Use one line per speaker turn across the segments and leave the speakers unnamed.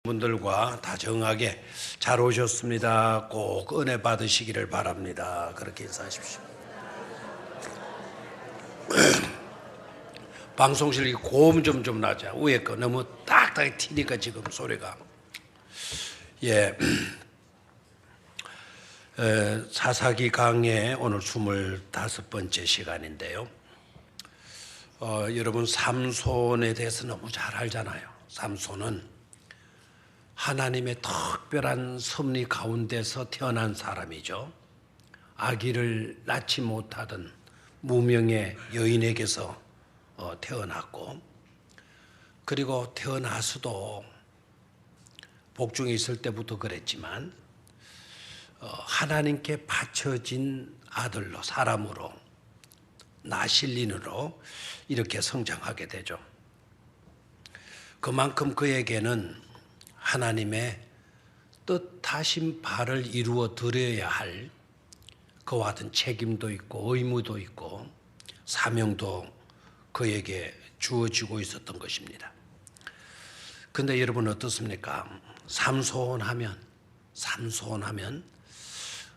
분들과 다정하게 잘 오셨습니다. 꼭 은혜 받으시기를 바랍니다. 그렇게 인사하십시오. 방송실 고음 좀 나자. 위에 거 너무 딱딱히 튀니까 지금 소리가. 사사기 강의 오늘 25번째 시간인데요. 여러분 삼손에 대해서 너무 잘 알잖아요. 삼손은 하나님의 특별한 섭리 가운데서 태어난 사람이죠. 아기를 낳지 못하던 무명의 여인에게서 태어났고, 그리고 태어나서도 복중에 있을 때부터 그랬지만 하나님께 바쳐진 아들로, 사람으로, 나실린으로 이렇게 성장하게 되죠. 그만큼 그에게는 하나님의 뜻하신 바를 이루어 드려야 할 그와 같은 책임도 있고 의무도 있고 사명도 그에게 주어지고 있었던 것입니다. 그런데 여러분 어떻습니까? 삼손하면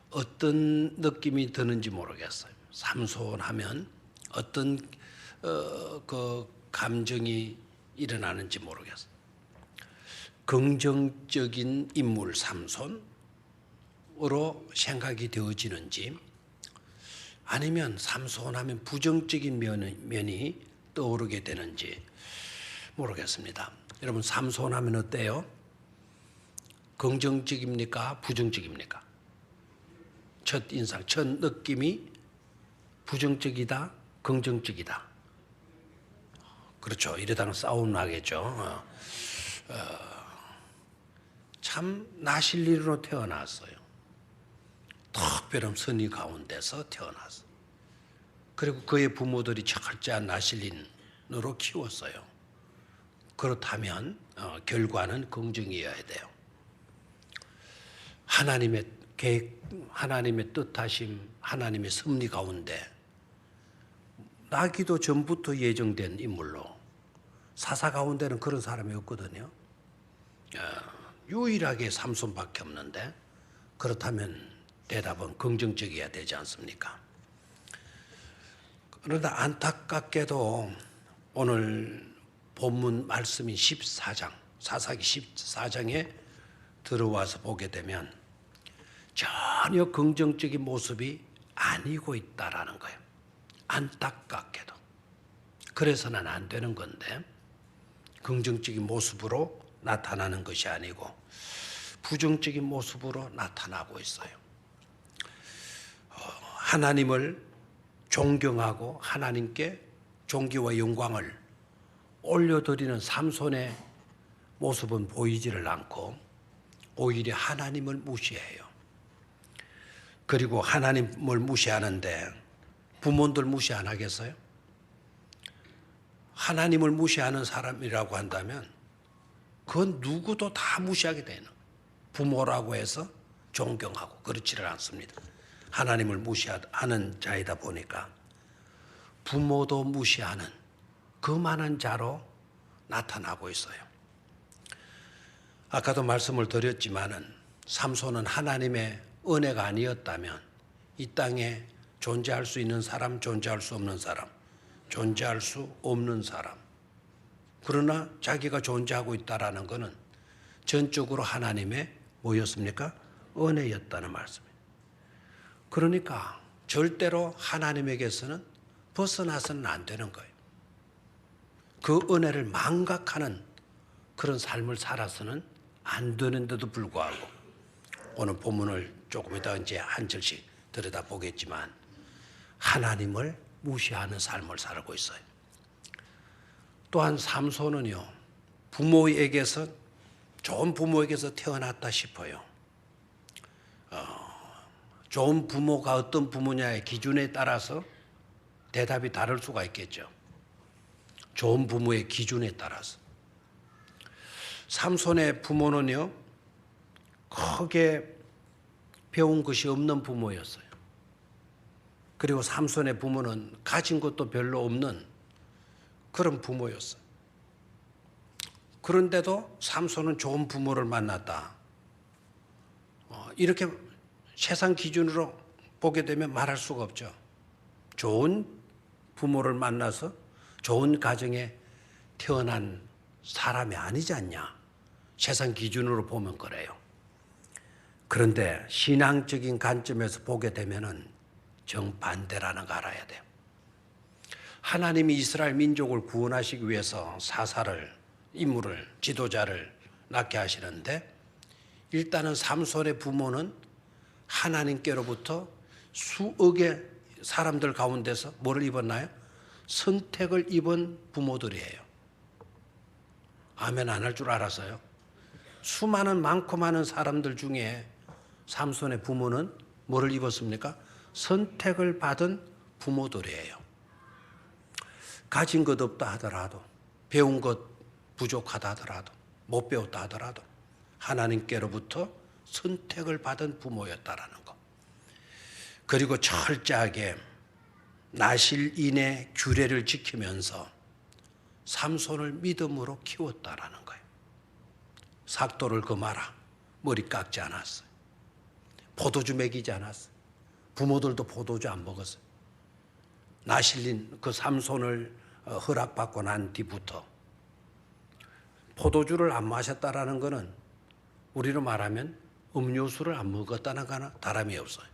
어떤 느낌이 드는지 모르겠어요. 삼손하면 어떤 그 감정이 일어나는지 모르겠어요. 긍정적인 인물 삼손으로 생각이 되어지는지, 아니면 삼손하면 부정적인 면이 떠오르게 되는지 모르겠습니다. 여러분 삼손하면 어때요? 긍정적입니까? 부정적입니까? 첫 인상, 첫 느낌이 부정적이다, 긍정적이다. 그렇죠. 이러다가 싸움 나겠죠. 참 나실린으로 태어났어요. 특별한 선의 가운데서 태어났어요. 그리고 그의 부모들이 철저한 나실린으로 키웠어요. 그렇다면 결과는 긍정이어야 돼요. 하나님의 계획, 하나님의 뜻하심, 하나님의 섭리 가운데 나기도 전부터 예정된 인물로, 사사 가운데는 그런 사람이 없거든요. 유일하게 삼손밖에 없는데, 그렇다면 대답은 긍정적이어야 되지 않습니까? 그런데 안타깝게도 오늘 본문 말씀인 14장, 사사기 14장에 들어와서 보게 되면 전혀 긍정적인 모습이 아니고 있다라는 거예요. 안타깝게도. 그래서는 안 되는 건데, 긍정적인 모습으로 나타나는 것이 아니고 부정적인 모습으로 나타나고 있어요. 하나님을 존경하고 하나님께 존귀와 영광을 올려드리는 삼손의 모습은 보이지를 않고 오히려 하나님을 무시해요. 그리고 하나님을 무시하는데 부모들 무시 안 하겠어요? 하나님을 무시하는 사람이라고 한다면 그건 누구도 다 무시하게 되는, 부모라고 해서 존경하고 그렇지를 않습니다. 하나님을 무시하는 자이다 보니까 부모도 무시하는 그만한 자로 나타나고 있어요. 아까도 말씀을 드렸지만은 삼손은 하나님의 은혜가 아니었다면 이 땅에 존재할 수 있는 사람, 존재할 수 없는 사람, 존재할 수 없는 사람. 그러나 자기가 존재하고 있다라는 것은 전적으로 하나님의 뭐였습니까? 은혜였다는 말씀이에요. 그러니까 절대로 하나님에게서는 벗어나서는 안 되는 거예요. 그 은혜를 망각하는 그런 삶을 살아서는 안 되는데도 불구하고 오늘 본문을 조금 이따 이제 한 절씩 들여다보겠지만 하나님을 무시하는 삶을 살고 있어요. 또한 삼손은요, 부모에게서, 좋은 부모에게서 태어났다 싶어요. 좋은 부모가 어떤 부모냐의 기준에 따라서 대답이 다를 수가 있겠죠. 좋은 부모의 기준에 따라서. 삼손의 부모는요, 크게 배운 것이 없는 부모였어요. 그리고 삼손의 부모는 가진 것도 별로 없는 그런 부모였어요. 그런데도 삼손은 좋은 부모를 만났다. 이렇게 세상 기준으로 보게 되면 말할 수가 없죠. 좋은 부모를 만나서 좋은 가정에 태어난 사람이 아니지 않냐. 세상 기준으로 보면 그래요. 그런데 신앙적인 관점에서 보게 되면은 정반대라는 거 알아야 돼요. 하나님이 이스라엘 민족을 구원하시기 위해서 사사를, 인물을, 지도자를 낳게 하시는데 일단은 삼손의 부모는 하나님께로부터 수억의 사람들 가운데서 뭐를 입었나요? 선택을 입은 부모들이에요. 아멘 안 할 줄 알았어요. 수많은 많고 많은 사람들 중에 삼손의 부모는 뭐를 입었습니까? 선택을 받은 부모들이에요. 가진 것 없다 하더라도, 배운 것 부족하다 하더라도, 못 배웠다 하더라도 하나님께로부터 선택을 받은 부모였다라는 것. 그리고 철저하게 나실인의 규례를 지키면서 삼손을 믿음으로 키웠다라는 거예요. 삭도를 금하라. 머리 깎지 않았어요. 포도주 먹이지 않았어요. 부모들도 포도주 안 먹었어요. 나실린 그 삼손을 허락받고 난 뒤부터 포도주를 안 마셨다라는 것은 우리로 말하면 음료수를 안 먹었다는 거나 다름이 없어요.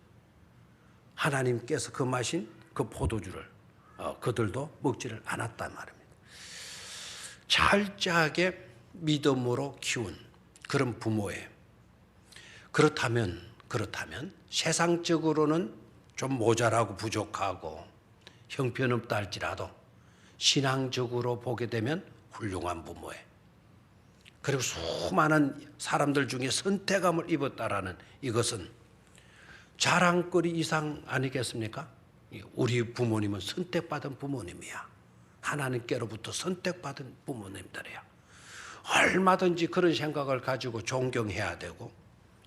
하나님께서 그 마신 그 포도주를 그들도 먹지를 않았단 말입니다. 철저하게 믿음으로 키운 그런 부모예요. 그렇다면 세상적으로는 좀 모자라고 부족하고 형편없다 할지라도 신앙적으로 보게 되면 훌륭한 부모예요. 그리고 수많은 사람들 중에 선택감을 입었다라는 이것은 자랑거리 이상 아니겠습니까? 우리 부모님은 선택받은 부모님이야. 하나님께로부터 선택받은 부모님들이야. 얼마든지 그런 생각을 가지고 존경해야 되고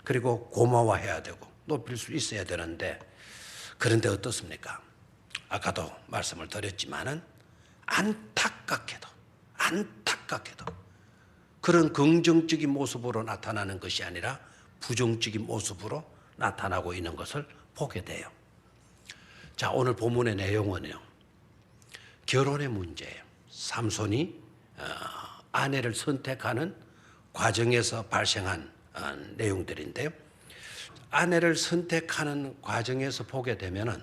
그리고 고마워해야 되고 높일 수 있어야 되는데 그런데 어떻습니까? 아까도 말씀을 드렸지만은 안타깝게도 그런 긍정적인 모습으로 나타나는 것이 아니라 부정적인 모습으로 나타나고 있는 것을 보게 돼요. 자, 오늘 본문의 내용은요. 결혼의 문제예요. 삼손이 아내를 선택하는 과정에서 발생한 내용들인데요. 아내를 선택하는 과정에서 보게 되면은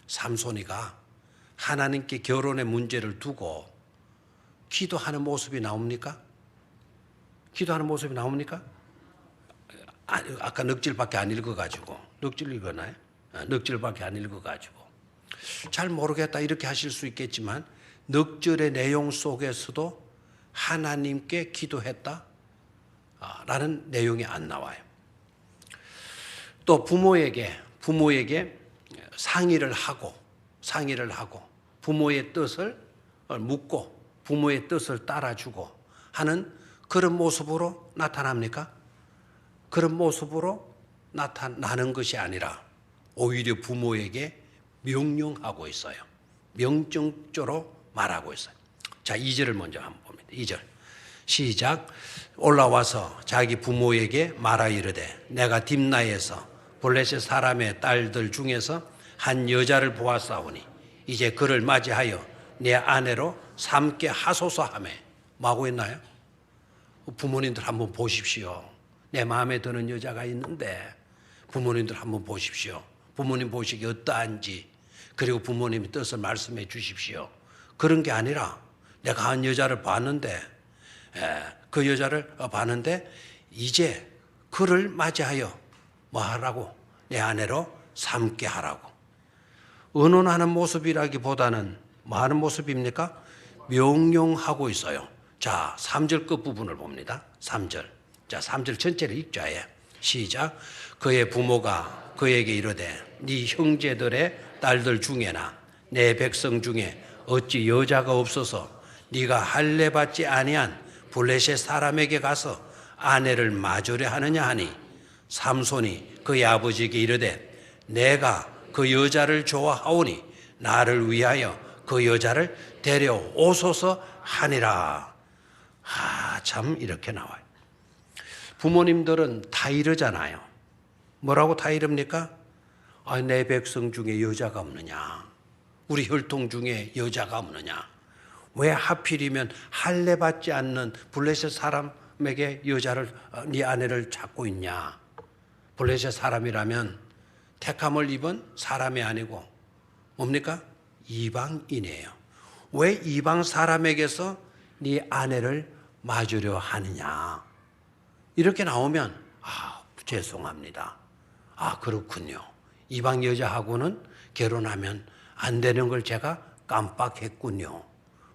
삼손이가 하나님께 결혼의 문제를 두고 기도하는 모습이 나옵니까? 기도하는 모습이 나옵니까? 아까 넉질밖에 안 읽어가지고 넉질 읽었나요? 넉질밖에 안 읽어가지고 잘 모르겠다 이렇게 하실 수 있겠지만 넉절의 내용 속에서도 하나님께 기도했다 라는 내용이 안 나와요. 또 부모에게 상의를 하고 부모의 뜻을 묻고 부모의 뜻을 따라주고 하는 그런 모습으로 나타납니까? 그런 모습으로 나타나는 것이 아니라 오히려 부모에게 명령하고 있어요. 명령조로 말하고 있어요. 자, 2절을 먼저 한번 봅니다. 2절. 시작. 올라와서 자기 부모에게 말하 이르되 내가 딥나에서 블레셋 사람의 딸들 중에서 한 여자를 보았사오니 이제 그를 맞이하여 내 아내로 삼게 하소서 하며 뭐 하고 있나요? 부모님들 한번 보십시오. 내 마음에 드는 여자가 있는데 부모님들 한번 보십시오. 부모님 보시기 어떠한지 그리고 부모님의 뜻을 말씀해 주십시오. 그런 게 아니라 내가 한 여자를 봤는데 그 여자를 봤는데 이제 그를 맞이하여 뭐 하라고? 내 아내로 삼게 하라고. 의논하는 모습이라기보다는 뭐 하는 모습입니까? 명령하고 있어요. 자, 3절 끝부분을 봅니다. 3절. 자, 3절 전체를 읽자에 시작. 그의 부모가 그에게 이르되 네 형제들의 딸들 중에나 내 백성 중에 어찌 여자가 없어서 네가 할례 받지 아니한 블레셋 사람에게 가서 아내를 맞으려 하느냐 하니 삼손이 그의 아버지에게 이르되 내가 그 여자를 좋아하오니 나를 위하여 그 여자를 데려오소서 하니라. 참 이렇게 나와요. 부모님들은 다 이러잖아요. 뭐라고 다 이럽니까? 내 백성 중에 여자가 없느냐? 우리 혈통 중에 여자가 없느냐? 왜 하필이면 할례 받지 않는 블레셋 사람에게 여자를, 네 아내를 찾고 있냐? 블레셋 사람이라면 택함을 입은 사람이 아니고 뭡니까? 이방인이에요. 왜 이방 사람에게서 네 아내를 맞으려 하느냐? 이렇게 나오면 죄송합니다. 그렇군요. 이방 여자하고는 결혼하면 안 되는 걸 제가 깜빡했군요.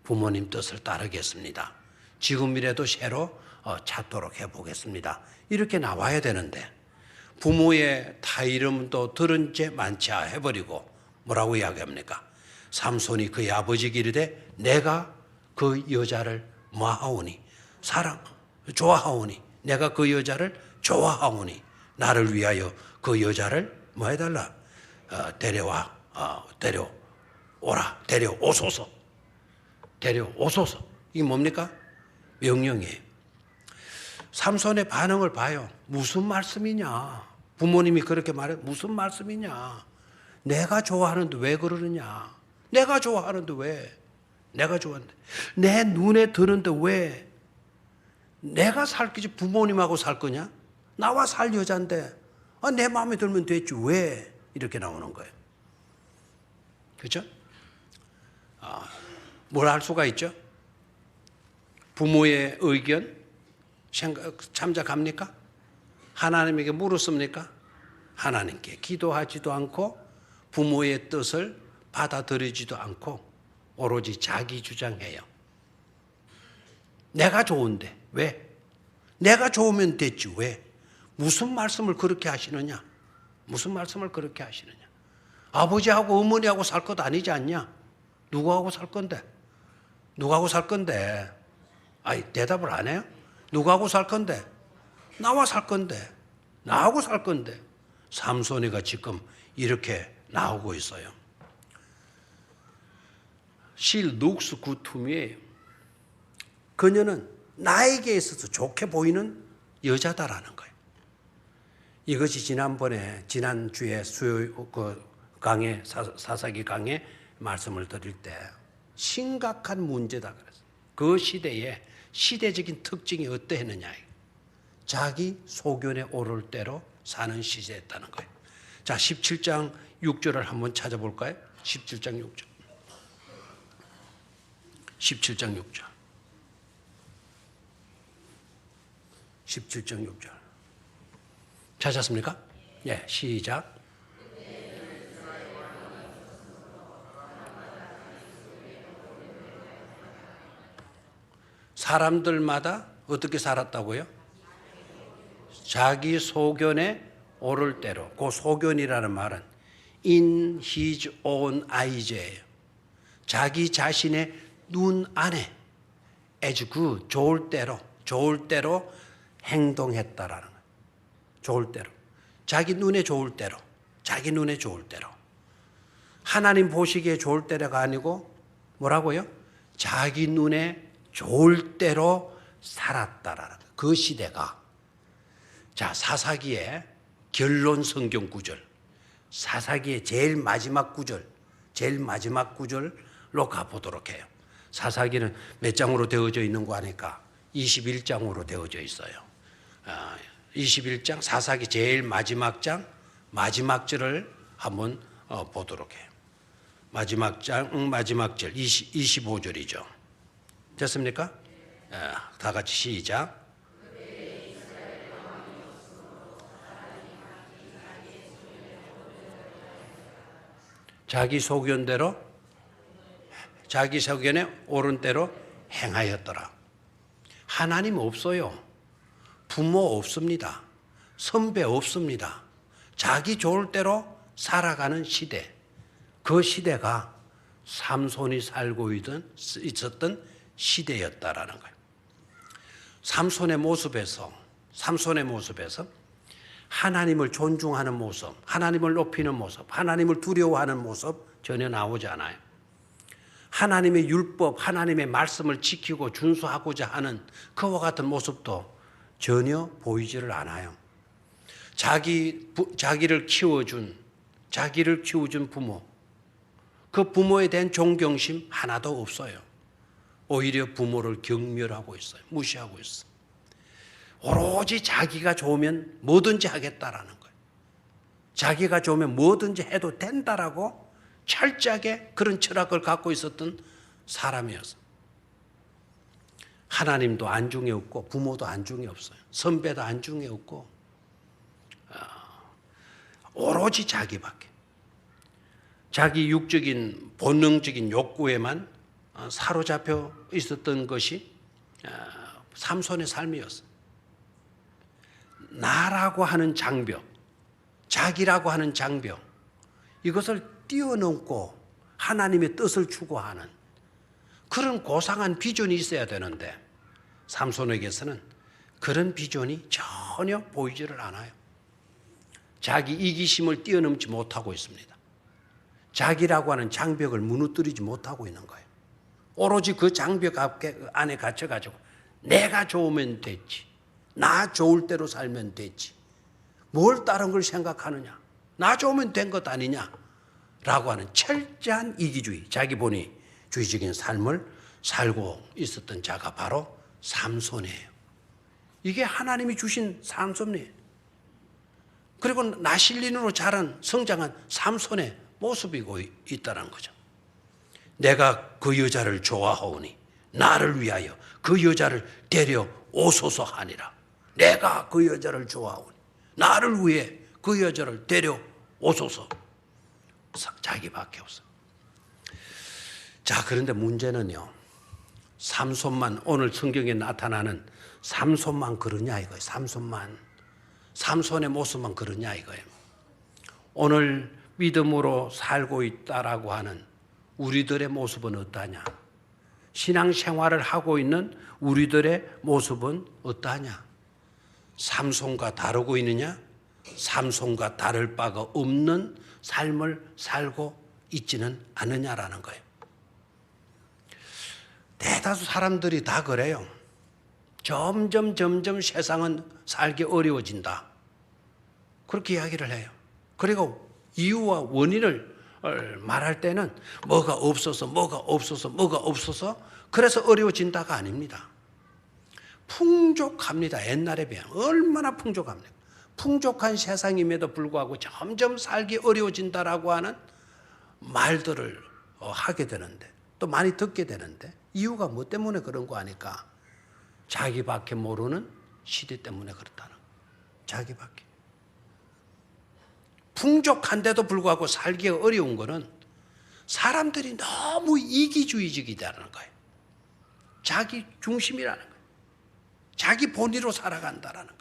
부모님 뜻을 따르겠습니다. 지금이라도 새로 찾도록 해보겠습니다. 이렇게 나와야 되는데 부모의 다 이름도 들은 채 만취하 해버리고 뭐라고 이야기합니까? 삼손이 그의 아버지에게 이르되 내가 그 여자를 뭐하오니? 좋아하오니? 내가 그 여자를 좋아하오니 나를 위하여 그 여자를 뭐 해달라? 데려오소서. 이게 뭡니까? 명령이에요. 삼손의 반응을 봐요. 무슨 말씀이냐? 부모님이 그렇게 말해. 무슨 말씀이냐? 내가 좋아하는데 왜 그러느냐? 내가 좋아하는데 왜? 내가 좋아하는데. 내 눈에 드는데 왜? 내가 살 거지 부모님하고 살 거냐? 나와 살 여잔데 내 마음에 들면 됐지 왜? 이렇게 나오는 거예요. 그렇죠? 뭘 할 수가 있죠? 부모의 의견 참작합니까? 하나님에게 물었습니까? 하나님께 기도하지도 않고 부모의 뜻을 받아들이지도 않고 오로지 자기 주장해요. 내가 좋은데 왜? 내가 좋으면 됐지 왜? 무슨 말씀을 그렇게 하시느냐? 무슨 말씀을 그렇게 하시느냐? 아버지하고 어머니하고 살 것 아니지 않냐? 누구하고 살 건데? 누구하고 살 건데? 대답을 안 해요? 누구하고 살 건데? 나와 살 건데. 나하고 살 건데. 삼손이가 지금 이렇게 나오고 있어요. 실 룩스 구툼이에요. 그녀는 나에게 있어서 좋게 보이는 여자다라는 거예요. 이것이 지난주에 강의, 사사기 강의 말씀을 드릴 때 심각한 문제다 그랬어요. 그 시대에 시대적인 특징이 어떠했느냐. 자기 소견에 오를 대로 사는 시대였다는 거예요. 자, 17장 6절을 한번 찾아볼까요? 17장 6절. 17장 6절. 17장 6절. 찾았습니까? 예, 시작. 사람들마다 어떻게 살았다고요? 자기 소견에 오를 대로. 그 소견이라는 말은 in his own eyes예요. 자기 자신의 눈 안에 as good, 좋을 대로 행동했다라는 거예요. 좋을 대로. 자기 눈에 좋을 대로. 하나님 보시기에 좋을 때가 아니고 뭐라고요? 자기 눈에 좋을 대로 살았다라는 거예요. 그 시대가. 자, 사사기의 결론 성경 구절. 사사기의 제일 마지막 구절로 가보도록 해요. 사사기는 몇 장으로 되어져 있는 거 아니까 21장으로 되어져 있어요. 21장 사사기 제일 마지막 장 마지막 절을 한번 보도록 해요. 마지막 장 마지막 절 25절이죠. 됐습니까? 다 같이 시작. 자기 소견에 옳은 대로 행하였더라. 하나님 없어요. 부모 없습니다. 선배 없습니다. 자기 좋을 대로 살아가는 시대. 그 시대가 삼손이 살고 있었던 시대였다라는 거예요. 삼손의 모습에서 하나님을 존중하는 모습, 하나님을 높이는 모습, 하나님을 두려워하는 모습 전혀 나오지 않아요. 하나님의 율법, 하나님의 말씀을 지키고 준수하고자 하는 그와 같은 모습도 전혀 보이지를 않아요. 자기를 키워준 부모, 그 부모에 대한 존경심 하나도 없어요. 오히려 부모를 경멸하고 있어요. 무시하고 있어요. 오로지 자기가 좋으면 뭐든지 하겠다라는 거예요. 자기가 좋으면 뭐든지 해도 된다라고 철저하게 그런 철학을 갖고 있었던 사람이었어요. 하나님도 안중에 없고 부모도 안중에 없어요. 선배도 안중에 없고 오로지 자기밖에. 자기 육적인 본능적인 욕구에만 사로잡혀 있었던 것이 삼손의 삶이었어요. 나라고 하는 장벽, 자기라고 하는 장벽, 이것을 뛰어넘고 하나님의 뜻을 추구하는 그런 고상한 비전이 있어야 되는데 삼손에게서는 그런 비전이 전혀 보이지를 않아요. 자기 이기심을 뛰어넘지 못하고 있습니다. 자기라고 하는 장벽을 무너뜨리지 못하고 있는 거예요. 오로지 그 장벽 안에 갇혀가지고 내가 좋으면 됐지, 나 좋을 대로 살면 됐지, 뭘 다른 걸 생각하느냐, 나 좋으면 된 것 아니냐 라고 하는 철저한 이기주의, 자기 본위주의적인 삶을 살고 있었던 자가 바로 삼손이에요. 이게 하나님이 주신 삼손이에요. 그리고 나실린으로 자란 성장한 삼손의 모습이고 있다는 거죠. 내가 그 여자를 좋아하오니 나를 위하여 그 여자를 데려오소서 하니라. 내가 그 여자를 좋아하오니 나를 위해 그 여자를 데려오소서. 자기밖에 없어. 자, 그런데 문제는요, 삼손만, 오늘 성경에 나타나는 삼손만 그러냐 이거예요. 삼손의 모습만 그러냐 이거예요. 오늘 믿음으로 살고 있다라고 하는 우리들의 모습은 어떠하냐? 신앙생활을 하고 있는 우리들의 모습은 어떠하냐? 삼손과 다르고 있느냐? 삼손과 다를 바가 없는 삶을 살고 있지는 않느냐라는 거예요. 대다수 사람들이 다 그래요. 점점 세상은 살기 어려워진다. 그렇게 이야기를 해요. 그리고 이유와 원인을 말할 때는 뭐가 없어서 그래서 어려워진다가 아닙니다. 풍족합니다. 옛날에 비하면 얼마나 풍족합니까? 풍족한 세상임에도 불구하고 점점 살기 어려워진다라고 하는 말들을 하게 되는데, 또 많이 듣게 되는데, 이유가 뭐 때문에 그런 거 아니까? 자기밖에 모르는 시대 때문에 그렇다는 거예요. 자기밖에. 풍족한데도 불구하고 살기가 어려운 거는 사람들이 너무 이기주의적이다는 거예요. 자기 중심이라는 거예요. 자기 본위로 살아간다라는 거예요.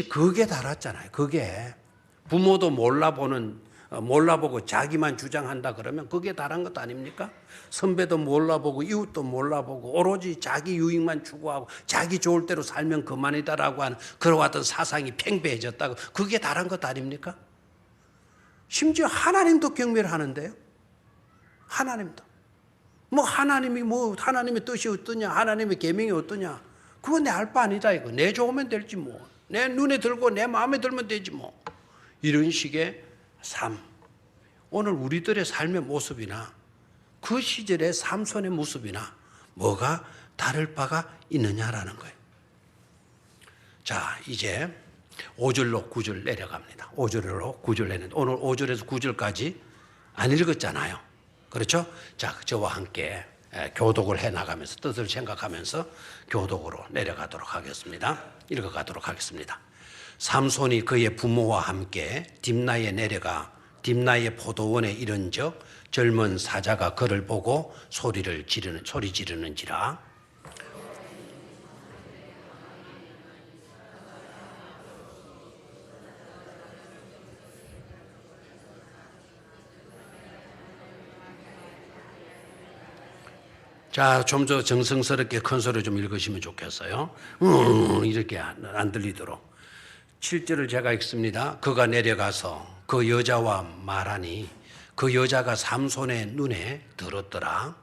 그게 달았잖아요. 그게 부모도 몰라보고 자기만 주장한다 그러면 그게 달한 것 아닙니까? 선배도 몰라보고 이웃도 몰라보고 오로지 자기 유익만 추구하고 자기 좋을 대로 살면 그만이다라고 하는 그런 어떤 사상이 팽배해졌다고, 그게 달한 것 아닙니까? 심지어 하나님도 경멸하는데요. 하나님도. 하나님의 뜻이 어떠냐, 하나님의 계명이 어떠냐, 그건 내 알 바 아니다 이거. 내 좋으면 될지 뭐. 내 눈에 들고 내 마음에 들면 되지 뭐. 이런 식의 삶. 오늘 우리들의 삶의 모습이나 그 시절의 삼손의 모습이나 뭐가 다를 바가 있느냐라는 거예요. 자, 이제 5절로 9절 내려갑니다. 5절로 9절 내는데 오늘 5절에서 9절까지 안 읽었잖아요. 그렇죠? 자, 저와 함께 교독을 해나가면서 뜻을 생각하면서 교독으로 내려가도록 하겠습니다. 읽어가도록 하겠습니다. 삼손이 그의 부모와 함께 딥나에 내려가 딥나의 포도원에 이른적 젊은 사자가 그를 보고 소리 지르는지라. 자, 좀 더 정성스럽게 큰 소리 좀 읽으시면 좋겠어요. 이렇게 안 들리도록. 7절을 제가 읽습니다. 그가 내려가서 그 여자와 말하니 그 여자가 삼손의 눈에 들었더라.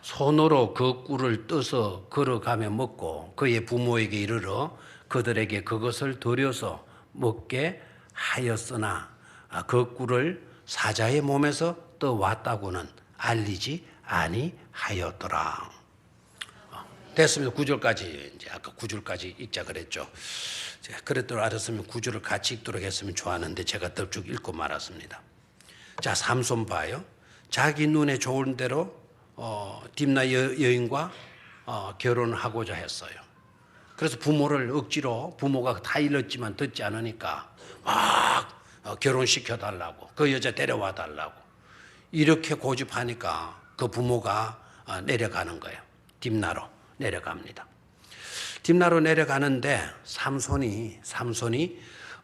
손으로 그 꿀을 떠서 걸어가며 먹고 그의 부모에게 이르러 그들에게 그것을 들여서 먹게 하였으나 그 꿀을 사자의 몸에서 떠왔다고는 알리지 아니하였더라. 됐습니다. 9절까지 이제 아까 9절까지 읽자 그랬죠. 그랬도록 알았으면 9절을 같이 읽도록 했으면 좋았는데 제가 덥죽 읽고 말았습니다. 자, 삼손 봐요. 자기 눈에 좋은 대로 딥나 여인과 결혼하고자 했어요. 그래서 부모를 억지로 부모가 다 일렀지만 듣지 않으니까 막 결혼시켜 달라고 그 여자 데려와 달라고 이렇게 고집하니까 그 부모가 내려가는 거예요. 딥나로 내려갑니다. 딥나로 내려가는데 삼손이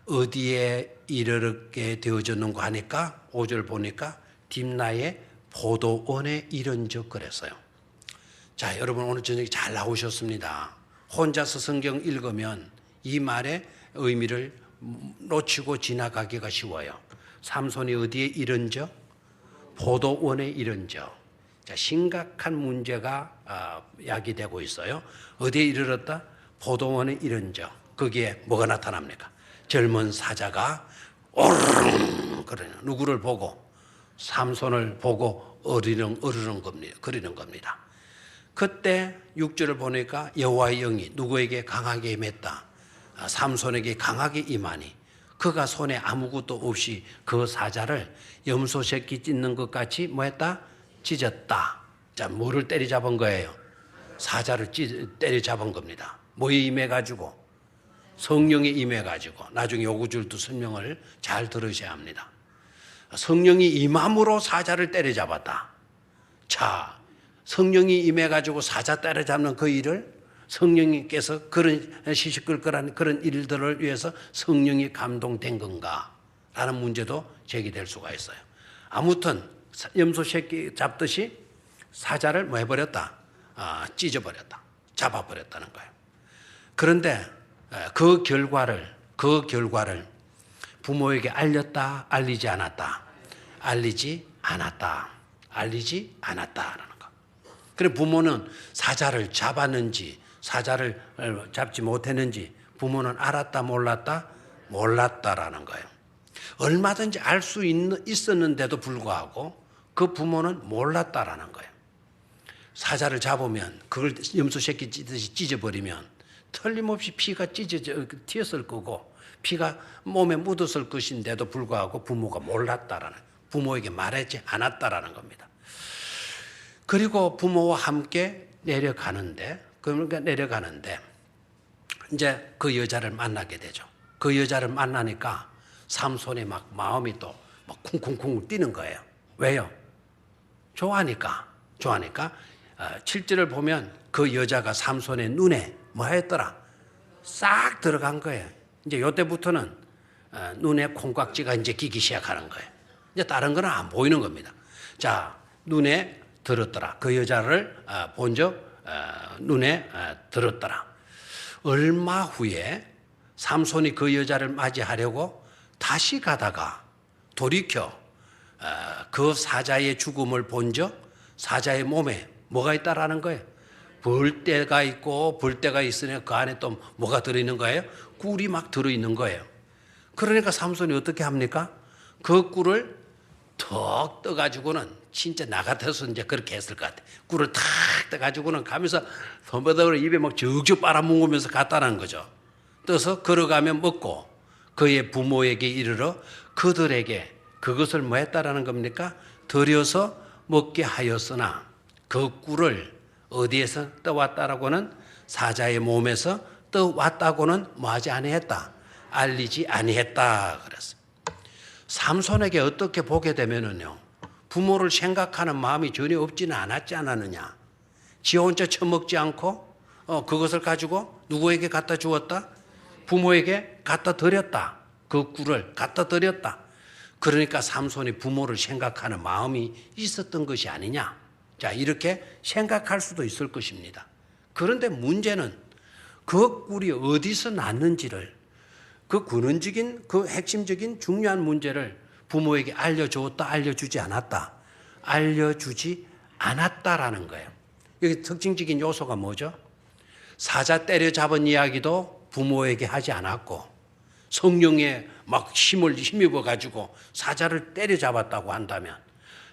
어디에 이르게 되어졌는가 하니까 5절 보니까 딥나의 포도원에 이른 적 그랬어요. 자, 여러분 오늘 저녁에 잘 나오셨습니다. 혼자서 성경 읽으면 이 말의 의미를 놓치고 지나가기가 쉬워요. 삼손이 어디에 이른 적? 포도원에 이른 적. 자, 심각한 문제가 야기되고 있어요. 어디에 이르렀다? 포도원에 이른 적. 거기에 뭐가 나타납니까? 젊은 사자가 오르릉 그러는 누구를 보고? 삼손을 보고 어르는 겁니다. 그리는 겁니다. 그때 6절을 보니까 여호와의 영이 누구에게 강하게 임했다. 삼손에게 강하게 임하니 그가 손에 아무것도 없이 그 사자를 염소 새끼 찢는 것 같이 뭐했다? 찢었다. 자, 뭐를 때려잡은 거예요? 사자를 때려잡은 겁니다. 뭐에 임해가지고? 성령에 임해가지고. 나중에 요 구절도 설명을 잘 들으셔야 합니다. 성령이 임함으로 사자를 때려잡았다. 자, 성령이 임해가지고 사자 때려잡는 그 일을 성령님께서 그런 시시끌끌한 그런 일들을 위해서 성령이 감동된 건가? 라는 문제도 제기될 수가 있어요. 아무튼 염소 새끼 잡듯이 사자를 뭐 해버렸다? 찢어버렸다. 잡아버렸다는 거예요. 그런데 그 결과를 부모에게 알렸다, 알리지 않았다. 알리지 않았다라는 거. 그래 부모는 사자를 잡았는지 사자를 잡지 못했는지 부모는 알았다, 몰랐다라는 거예요. 얼마든지 알 수 있었는데도 불구하고 그 부모는 몰랐다라는 거예요. 사자를 잡으면 그걸 염소 새끼 찢듯이 찢어버리면 틀림없이 피가 튀었을 거고 피가 몸에 묻었을 것인데도 불구하고 부모가 몰랐다라는, 부모에게 말하지 않았다라는 겁니다. 그리고 부모와 함께 내려가는데 이제 그 여자를 만나게 되죠. 그 여자를 만나니까 삼손의 막 마음이 또 막 쿵쿵쿵 뛰는 거예요. 왜요? 좋아하니까. 7절을 보면 그 여자가 삼손의 눈에 뭐 했더라? 싹 들어간 거예요. 이제 요때부터는 눈에 콩깍지가 이제 끼기 시작하는 거예요. 이제 다른 거는 안 보이는 겁니다. 자, 눈에 들었더라. 그 여자를 본 적 눈에 들었더라. 얼마 후에 삼손이 그 여자를 맞이하려고 다시 가다가 돌이켜 그 사자의 죽음을 본 적 사자의 몸에 뭐가 있다라는 거예요? 벌떼가 있고 벌떼가 있으니 그 안에 또 뭐가 들어있는 거예요? 꿀이 막 들어있는 거예요. 그러니까 삼손이 어떻게 합니까? 그 꿀을 턱 떠가지고는 진짜 나 같아서 이제 그렇게 했을 것 같아. 꿀을 탁 떠가지고는 가면서 손바닥으로 입에 막 적적 빨아먹으면서 갔다는 거죠. 떠서 걸어가며 먹고 그의 부모에게 이르러 그들에게 그것을 뭐 했다라는 겁니까? 들여서 먹게 하였으나 그 꿀을 어디에서 떠왔다라고는 사자의 몸에서 떠왔다고는 뭐하지 아니했다. 알리지 아니했다 그랬어요. 삼손에게 어떻게 보게 되면은요, 부모를 생각하는 마음이 전혀 없지는 않았지 않았느냐. 지 혼자 처먹지 않고 그것을 가지고 누구에게 갖다 주었다? 부모에게 갖다 드렸다. 그 꿀을 갖다 드렸다. 그러니까 삼손이 부모를 생각하는 마음이 있었던 것이 아니냐. 자, 이렇게 생각할 수도 있을 것입니다. 그런데 문제는 그 꿀이 어디서 났는지를, 그 근원적인, 그 핵심적인 중요한 문제를 부모에게 알려주었다, 알려주지 않았다. 알려주지 않았다라는 거예요. 여기 특징적인 요소가 뭐죠? 사자 때려잡은 이야기도 부모에게 하지 않았고, 성령에 막 힘을 힘입어 가지고 사자를 때려잡았다고 한다면,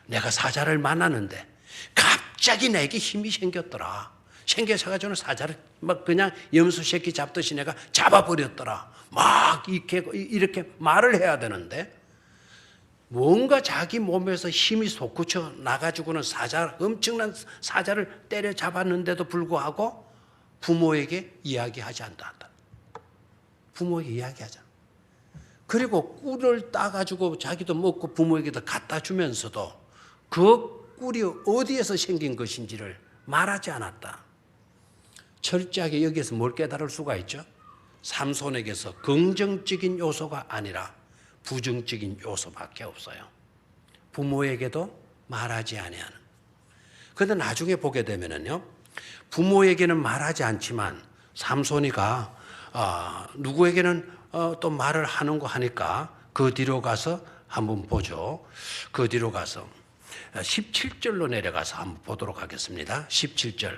내가 사자를 만나는데 갑자기 내게 힘이 생겼더라. 생겨서 사자를 막 그냥 염소 새끼 잡듯이 내가 잡아버렸더라. 막 이렇게 말을 해야 되는데, 뭔가 자기 몸에서 힘이 솟구쳐 나가지고는 엄청난 사자를 때려잡았는데도 불구하고 부모에게 이야기하지 않는다. 부모에게 이야기하자. 그리고 꿀을 따가지고 자기도 먹고 부모에게도 갖다 주면서도 그 꿀이 어디에서 생긴 것인지를 말하지 않았다. 철저하게 여기에서 뭘 깨달을 수가 있죠? 삼손에게서 긍정적인 요소가 아니라 부정적인 요소밖에 없어요. 부모에게도 말하지 아니하는. 그런데 나중에 보게 되면은요, 부모에게는 말하지 않지만 삼손이가 누구에게는 또 말을 하는 거 하니까 그 뒤로 가서 한번 보죠. 그 뒤로 가서 17절로 내려가서 한번 보도록 하겠습니다. 17절.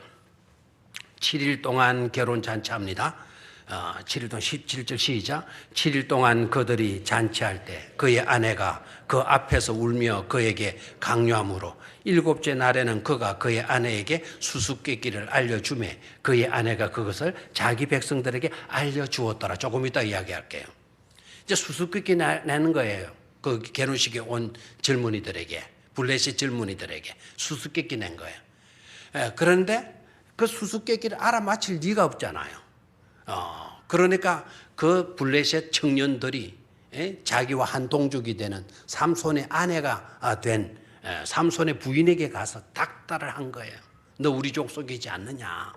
7일 동안 결혼 잔치합니다. 7일 동안 17절 시작. 7일 동안 그들이 잔치할 때 그의 아내가 그 앞에서 울며 그에게 강요함으로 7째 날에는 그가 그의 아내에게 수수께끼를 알려주매 그의 아내가 그것을 자기 백성들에게 알려주었더라. 조금 이따 이야기할게요. 이제 수수께끼 내는 거예요. 그 결혼식에 온 젊은이들에게, 블레셋 젊은이들에게 수수께끼 낸 거예요. 그런데 그 수수께끼를 알아맞힐 리가 없잖아요. 그러니까 그 블레셋 청년들이 자기와 한 동족이 되는 삼손의 아내가 된 삼손의 부인에게 가서 닥달을 한 거예요. 너 우리 족속이지 않느냐?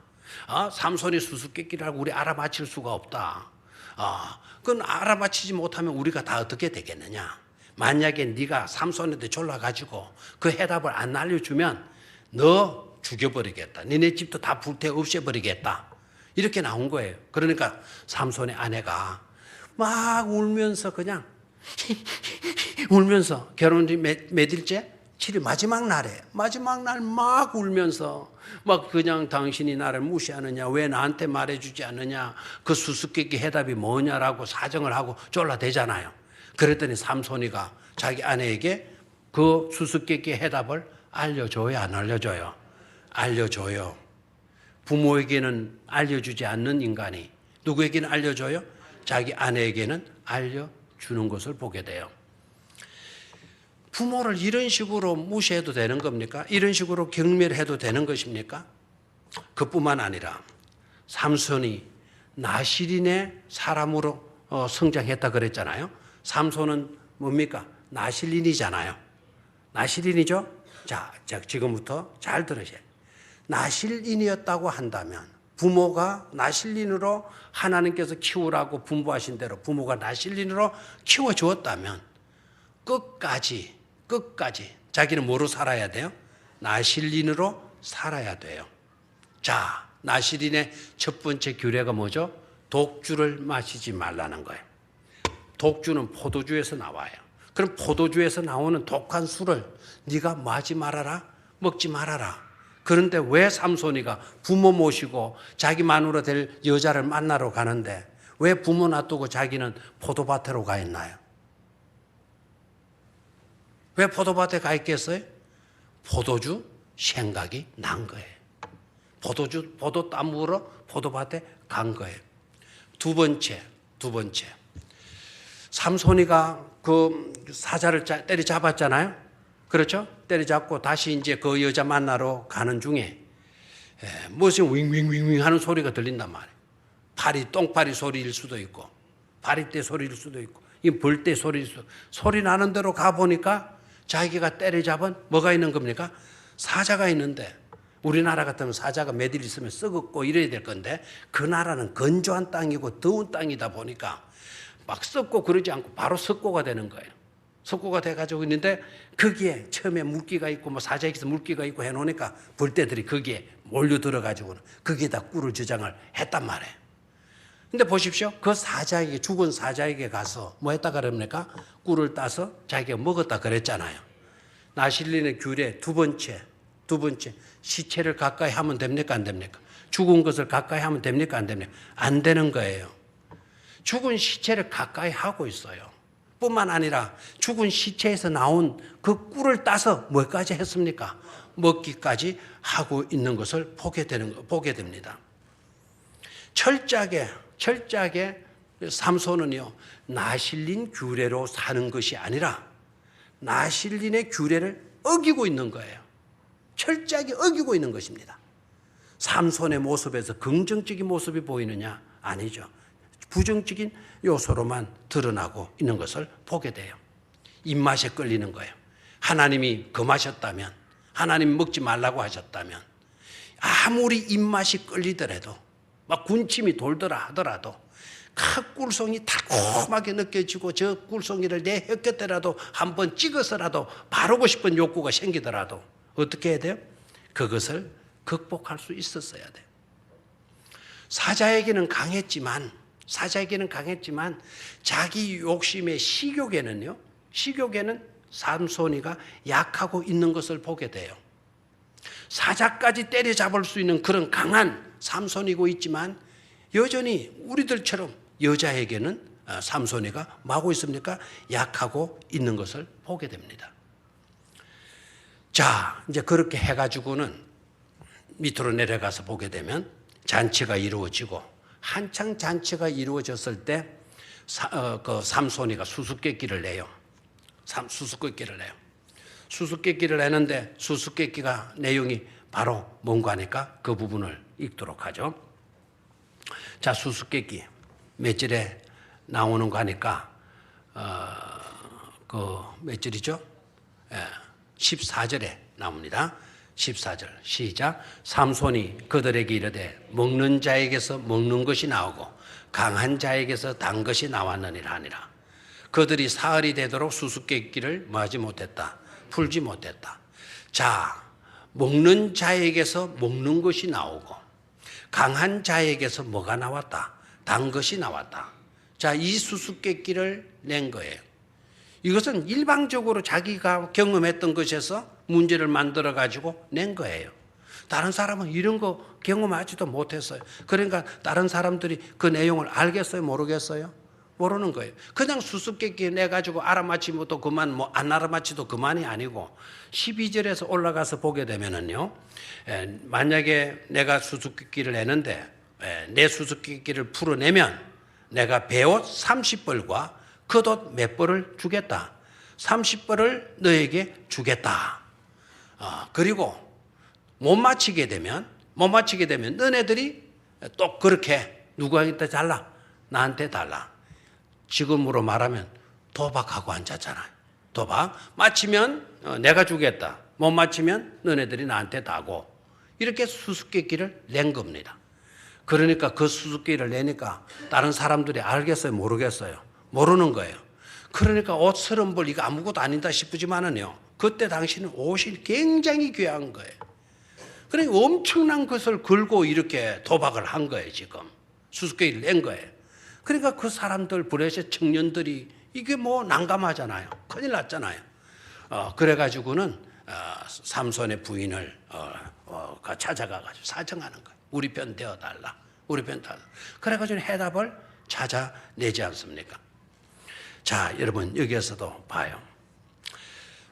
삼손이 수수께끼를 하고 우리 알아맞힐 수가 없다. 그건 알아맞히지 못하면 우리가 다 어떻게 되겠느냐? 만약에 네가 삼손한테 졸라가지고 그 해답을 안 알려주면 너 죽여버리겠다. 니네 집도 다 불태 없애버리겠다. 이렇게 나온 거예요. 그러니까 삼손의 아내가 막 울면서 그냥 울면서 결혼이 몇 일째? 7일 마지막 날에 마지막 날 막 울면서 막 그냥 당신이 나를 무시하느냐, 왜 나한테 말해주지 않느냐, 그 수수께끼 해답이 뭐냐라고 사정을 하고 졸라대잖아요. 그랬더니 삼손이가 자기 아내에게 그 수수께끼 해답을 알려줘요, 안 알려줘요? 알려줘요. 부모에게는 알려주지 않는 인간이 누구에게는 알려줘요? 자기 아내에게는 알려주는 것을 보게 돼요. 부모를 이런 식으로 무시해도 되는 겁니까? 이런 식으로 경멸해도 되는 것입니까? 그뿐만 아니라 삼손이 나실인의 사람으로 성장했다 그랬잖아요. 삼손은 뭡니까? 나실인이잖아요. 나실인이죠? 자, 지금부터 잘 들으세요. 나실인이었다고 한다면, 부모가 나실인으로 하나님께서 키우라고 분부하신 대로 부모가 나실인으로 키워주었다면 끝까지 자기는 뭐로 살아야 돼요? 나실인으로 살아야 돼요. 자, 나실인의 첫 번째 규례가 뭐죠? 독주를 마시지 말라는 거예요. 독주는 포도주에서 나와요. 그럼 포도주에서 나오는 독한 술을 네가 마지 말아라, 먹지 말아라. 그런데 왜 삼손이가 부모 모시고 자기 마누라 될 여자를 만나러 가는데 왜 부모 놔두고 자기는 포도밭으로 가 있나요? 왜 포도밭에 가 있겠어요? 포도주 생각이 난 거예요. 포도 따먹으러 포도밭에 간 거예요. 두 번째. 삼손이가 그 사자를 때려잡았잖아요. 그렇죠? 때려잡고 다시 이제 그 여자 만나러 가는 중에 무슨 윙윙윙윙 하는 소리가 들린단 말이에요. 똥파리 소리일 수도 있고, 파리떼 소리일 수도 있고, 이 벌떼 소리일 수도 있고, 소리 나는 대로 가보니까 자기가 때려잡은 뭐가 있는 겁니까? 사자가 있는데, 우리나라 같으면 사자가 몇 일 있으면 썩었고 이래야 될 건데, 그 나라는 건조한 땅이고 더운 땅이다 보니까 막 썩고 그러지 않고 바로 석고가 되는 거예요. 석고가 돼가지고 있는데 거기에 처음에 물기가 있고 뭐 사자에게서 물기가 있고 해놓으니까 벌떼들이 거기에 몰려들어가지고 거기에다 꿀을 저장을 했단 말이에요. 근데 보십시오. 그 사자에게, 죽은 사자에게 가서 뭐 했다 그럽니까? 꿀을 따서 자기가 먹었다 그랬잖아요. 나실린의 규례 두 번째, 시체를 가까이 하면 됩니까? 안 됩니까? 죽은 것을 가까이 하면 됩니까? 안 됩니까? 안 되는 거예요. 죽은 시체를 가까이 하고 있어요. 뿐만 아니라 죽은 시체에서 나온 그 꿀을 따서 뭐까지 했습니까? 먹기까지 하고 있는 것을 보게 됩니다. 철저하게 삼손은요, 나실린 규례로 사는 것이 아니라 나실린의 규례를 어기고 있는 거예요. 철저하게 어기고 있는 것입니다. 삼손의 모습에서 긍정적인 모습이 보이느냐? 아니죠. 부정적인 요소로만 드러나고 있는 것을 보게 돼요. 입맛에 끌리는 거예요. 하나님이 금하셨다면, 하나님 먹지 말라고 하셨다면, 아무리 입맛이 끌리더라도, 막 군침이 돌더라 하더라도, 그 꿀송이 달콤하게 느껴지고 저 꿀송이를 내 혀끝에라도 한번 찍어서라도 바르고 싶은 욕구가 생기더라도 어떻게 해야 돼요? 그것을 극복할 수 있었어야 돼요. 사자에게는 강했지만 자기 욕심의 식욕에는 삼손이가 약하고 있는 것을 보게 돼요. 사자까지 때려잡을 수 있는 그런 강한 삼손이고 있지만 여전히 우리들처럼 여자에게는 삼손이가 뭐하고 있습니까? 약하고 있는 것을 보게 됩니다. 자, 이제 그렇게 해가지고는 밑으로 내려가서 보게 되면 잔치가 이루어지고 한창 잔치가 이루어졌을 때 그 삼손이가 수수께끼를 내요. 수수께끼를 내는데 수수께끼가 내용이 바로 뭔가 하니까 그 부분을 읽도록 하죠. 자, 수수께끼 몇 절에 나오는 거 하니까 몇 절이죠? 14절에 나옵니다. 14절 시작. 삼손이 그들에게 이르되 먹는 자에게서 먹는 것이 나오고 강한 자에게서 단 것이 나왔느니라 하니라. 그들이 사흘이 되도록 수수께끼를 뭐하지 못했다, 풀지 못했다. 자, 먹는 자에게서 먹는 것이 나오고 강한 자에게서 뭐가 나왔다, 단 것이 나왔다. 자, 이 수수께끼를 낸 거예요. 이것은 일방적으로 자기가 경험했던 것에서 문제를 만들어 가지고 낸 거예요. 다른 사람은 이런 거 경험하지도 못했어요. 그러니까 다른 사람들이 그 내용을 알겠어요? 모르겠어요? 모르는 거예요. 그냥 수수께끼 내가지고 알아맞히면 그만, 안 알아맞히도 그만이 아니고 12절에서 올라가서 보게 되면은요, 만약에 내가 수수께끼를 내는데 내 수수께끼를 풀어내면 내가 배옷 30벌과 겉옷 몇 벌을 주겠다. 30벌을 너에게 주겠다. 그리고 못 맞히게 되면 너네들이 또 그렇게 누구한테 달라? 나한테 달라. 지금으로 말하면 도박하고 앉았잖아요. 도박. 맞히면 내가 주겠다. 못 맞히면 너네들이 나한테 다고. 이렇게 수수께끼를 낸 겁니다. 그러니까 그 수수께끼를 내니까 다른 사람들이 알겠어요? 모르겠어요? 모르는 거예요. 그러니까 옷 30벌 이거 아무것도 아니다 싶지만은요, 그때 당시는 옷이 굉장히 귀한 거예요. 그러니까 엄청난 것을 걸고 이렇게 도박을 한 거예요. 지금 수수께끼를 낸 거예요. 그러니까 그 사람들, 브레셋 청년들이 이게 난감하잖아요. 큰일 났잖아요. 그래가지고는 삼손의 부인을 찾아가가지고 사정하는 거예요. 우리 편 되어달라. 우리 편 되어달라. 그래가지고 해답을 찾아내지 않습니까? 자, 여러분 여기에서도 봐요.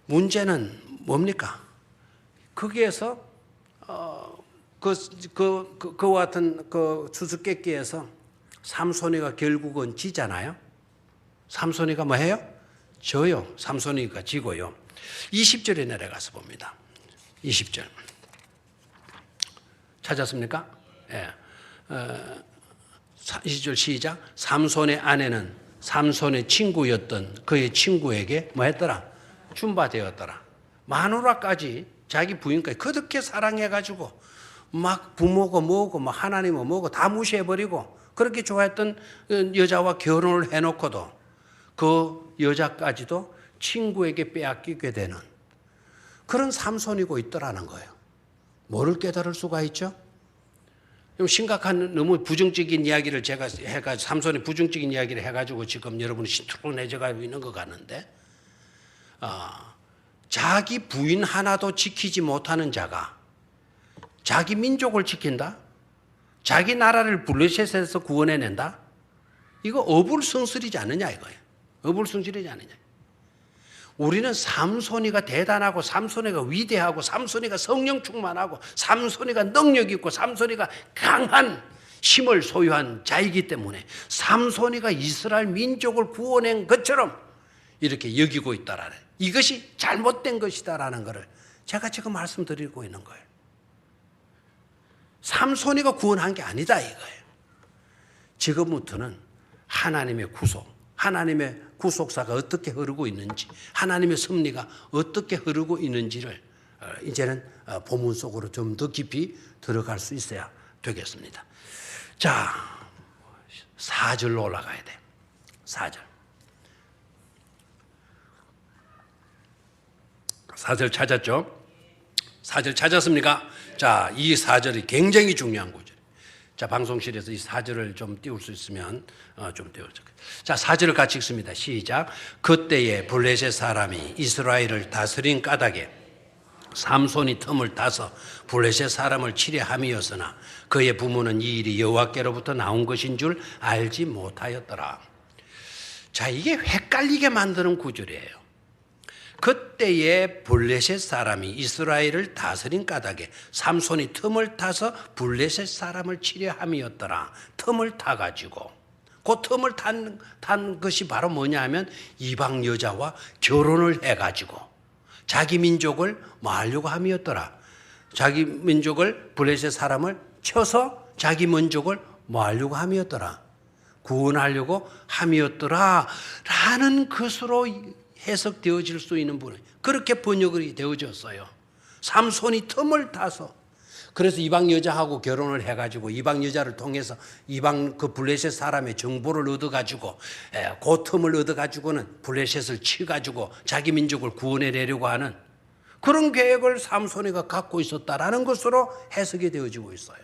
문제는 뭡니까? 거기에서 그와 같은 그 수수께끼에서 삼손이가 결국은 지잖아요. 삼손이가 뭐 해요? 져요. 삼손이가 지고요. 20절에 내려가서 봅니다. 20절. 찾았습니까? 예. 20절 시작. 삼손의 아내는 삼손의 친구였던 그의 친구에게 뭐 했더라? 줌바되었더라. 마누라까지 자기 부인까지 그렇게 사랑해가지고 막 부모고 뭐고 뭐 하나님은 뭐고 다 무시해버리고 그렇게 좋아했던 여자와 결혼을 해놓고도 그 여자까지도 친구에게 빼앗기게 되는 그런 삼손이고 있더라는 거예요. 뭐를 깨달을 수가 있죠? 심각한 너무 부정적인 이야기를 제가 해가지고 삼손의 부정적인 이야기를 해가지고 지금 여러분이 신투론해져가고 있는 것 같는데 자기 부인 하나도 지키지 못하는 자가 자기 민족을 지킨다? 자기 나라를 블레셋에서 구원해낸다? 이거 어불성설이지 않느냐 이거예요. 어불성설이지 않느냐. 우리는 삼손이가 대단하고 삼손이가 위대하고 삼손이가 성령 충만하고 삼손이가 능력 있고 삼손이가 강한 힘을 소유한 자이기 때문에 삼손이가 이스라엘 민족을 구원한 것처럼 이렇게 여기고 있다라는 이것이 잘못된 것이다라는 것을 제가 지금 말씀드리고 있는 거예요. 삼손이가 구원한 게 아니다 이거예요. 지금부터는 하나님의 구속, 하나님의 구속사가 어떻게 흐르고 있는지, 하나님의 섭리가 어떻게 흐르고 있는지를 이제는 본문 속으로 좀 더 깊이 들어갈 수 있어야 되겠습니다. 자, 4절로 올라가야 돼. 4절. 4절 찾았죠? 4절 찾았습니까? 자, 이 4절이 굉장히 중요한 구절. 자, 방송실에서 이 4절을 좀 띄울 수 있으면 좀 띄워줘. 자, 4절을 같이 읽습니다. 시작. 그때에 블레셋 사람이 이스라엘을 다스린 까닭에 삼손이 틈을 타서 블레셋 사람을 치려 함이었으나 그의 부모는 이 일이 여호와께로부터 나온 것인 줄 알지 못하였더라. 자, 이게 헷갈리게 만드는 구절이에요. 그때에 블레셋 사람이 이스라엘을 다스린 까닭에 삼손이 틈을 타서 블레셋 사람을 치려 함이었더라. 틈을 타가지고 그 틈을 탄 것이 바로 뭐냐 하면 이방 여자와 결혼을 해가지고 자기 민족을 뭐 하려고 함이었더라. 자기 민족을 블레셋 사람을 쳐서 자기 민족을 뭐 하려고 함이었더라. 구원하려고 함이었더라 라는 것으로 해석되어질 수 있는 분은 그렇게 번역이 되어졌어요. 삼손이 틈을 타서 그래서 이방 여자하고 결혼을 해가지고 이방 여자를 통해서 이방 그 블레셋 사람의 정보를 얻어가지고 그 틈을 얻어가지고는 블레셋을 치가지고 자기 민족을 구원해내려고 하는 그런 계획을 삼손이가 갖고 있었다라는 것으로 해석이 되어지고 있어요.